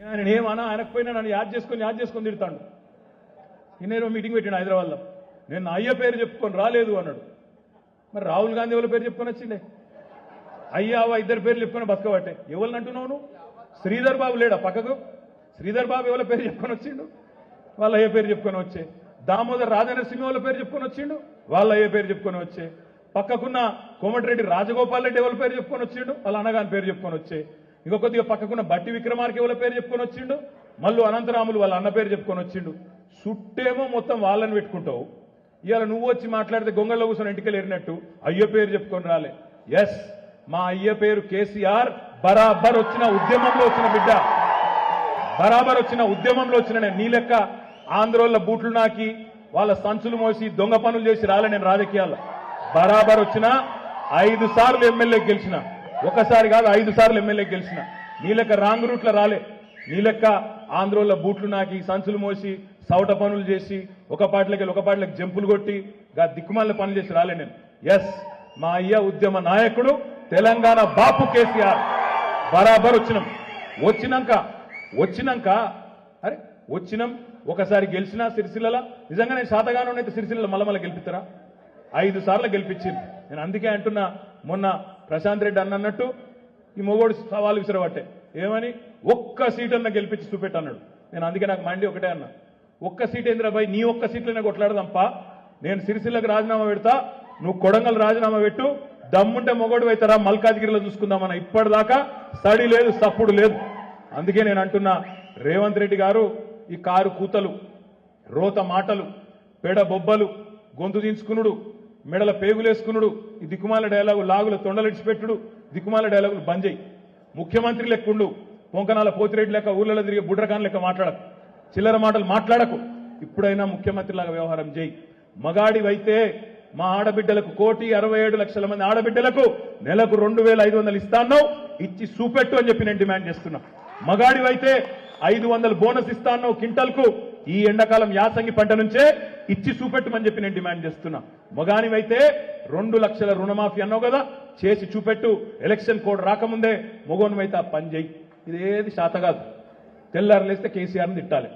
ఆయన ఏమన్నా ఆయనకపోయినా నన్ను యాద్ చేసుకొని తిడతాడు. నేనేమో మీటింగ్ పెట్టాను హైదరాబాద్లో. నేను నా అయ్య పేరు చెప్పుకొని రాలేదు అన్నాడు. మరి రాహుల్ గాంధీ ఎవరి పేరు చెప్పుకొని వచ్చిండే? అయ్యావా ఇద్దరు పేర్లు చెప్పుకొని బతకబట్టే. ఎవరిని అంటున్నావు నువ్వు? శ్రీధర్ బాబు లేడా పక్కకు? శ్రీధర్ బాబు ఎవరి పేరు చెప్పుకొని వచ్చిండు? వాళ్ళ అయ్య పేరు చెప్పుకొని వచ్చే. దామోదర్ రాజనరసింహ వాళ్ళ పేరు చెప్పుకొని వచ్చిండు? వాళ్ళ అయ్య పేరు చెప్పుకొని వచ్చే. పక్కకున్న కోమటిరెడ్డి రాజగోపాల్ రెడ్డి ఎవరి పేరు చెప్పుకొని వచ్చిండు? వాళ్ళ అన్నగాని పేరు చెప్పుకొని వచ్చే. ఇంకో కొద్దిగా పక్కకున్న బట్టి విక్రమార్క ఎవరి పేరు చెప్పుకొని వచ్చిండు? మళ్ళీ అనంతరాములు వాళ్ళ అన్న పేరు చెప్పుకొని వచ్చిండు. సుట్టేమో మొత్తం వాళ్ళని పెట్టుకుంటావు. ఇవాళ నువ్వు వచ్చి మాట్లాడితే గొంగళ్ళలో కూర్చొని ఇంటికి ఎరినట్టు అయ్య పేరు చెప్పుకొని రాలే. ఎస్, మా అయ్య పేరు కేసీఆర్. బరాబర్ వచ్చిన ఉద్యమంలో వచ్చిన బిడ్డ, బరాబర్ వచ్చిన ఉద్యమంలో వచ్చిన నేను. నీ లెక్క ఆంధ్రోళ్ళ బూట్లు నాకి వాళ్ళ సంచులు మోసి దొంగ పనులు చేసి రాలే నేను రాజకీయాల్లో. బరాబర్ వచ్చిన 5 సార్లు ఎమ్మెల్యేకి గెలిచిన. ఒకసారి కాదు 5 సార్లు ఎమ్మెల్యేకి గెలిచిన. నీ లెక్క రాంగ్ రూట్లో రాలే. నీ లెక్క ఆంధ్రోళ్ళ బూట్లు నాకి సంచులు మోసి సౌట పనులు చేసి ఒక పాటలకి జంపులు కొట్టి దిక్కుమాల పనులు చేసి రాలే నేను. ఎస్, మా అయ్య ఉద్యమ నాయకుడు, తెలంగాణ బాపు కేసీఆర్. బరాబర్ వచ్చినాక అరే వచ్చినాం. ఒకసారి గెలిచినా సిరిసిల్ల, నిజంగా నేను శాతగానం అయితే సిరిసిల్ల మళ్ళీ గెలిపిస్తారా? 5 సార్లు గెలిపించింది నేను. అందుకే అంటున్నా, మొన్న ప్రశాంత్ రెడ్డి అన్నట్టు ఈ మొగోడు సవాలు విసిరబట్టే. ఏమని? ఒక్క సీట్ అన్న గెలిపించి చూపెట్టన్నాడు. నేను అందుకే నాకు మండి ఒకటే అన్నా, ఒక్క సీట్ ఏంద్రాబాయ్, నీ ఒక్క సీట్లోనే కొట్లాడదాంపా. నేను సిరిసిల్లకు రాజీనామా పెడతా, నువ్వు కొడంగల్ రాజీనామా పెట్టు, దమ్ముంటే మొగోడు అవుతారా మల్కాజ్గిరిలో చూసుకుందామన్న. ఇప్పటిదాకా సడి లేదు, సప్పుడు లేదు. అందుకే నేను అంటున్నా, రేవంత్ రెడ్డి గారు ఈ కారు కూతలు, రోత మాటలు, పెడ బొబ్బలు, గొంతు దించుకునుడు, మెడల పేగులేసుకునుడు, ఈ దిక్కుమాల డైలాగు లాగుల తొండలిడిచిపెట్టుడు, దిక్కుమాల డైలాగులు బంద్ చేయి. ముఖ్యమంత్రి లెక్కుండు, పొంకనాల పోతిరెడ్డి లెక్క ఊర్లలో తిరిగే బుడ్రకాన్ లెక్క మాట్లాడకు, చిల్లర మాటలు మాట్లాడకు. ఇప్పుడైనా ముఖ్యమంత్రిలాగా వ్యవహారం చేయి. మగాడివైతే మా ఆడబిడ్డలకు 1,67,00,000 మంది ఆడబిడ్డలకు నెలకు 2,500 ఇస్తాను, ఇచ్చి చూపెట్టు అని చెప్పి నేను డిమాండ్ చేస్తున్నా. మగాడివైతే 500 బోనస్ ఇస్తాను క్వింటల్కు, ఈ ఎండాకాలం యాసంగి పంట నుంచే ఇచ్చి చూపెట్టమని చెప్పి నేను డిమాండ్ చేస్తున్నా. మగానివైతే 2 లక్షల రుణమాఫీ అన్నావు కదా, చేసి చూపెట్టు. ఎలక్షన్ కోడ్ రాకముందే మొగోనివైతే ఆ పని చేయి. ఇదేది శాత కాదు. తెల్లారు లేస్తే కేసీఆర్ని తిట్టాలి.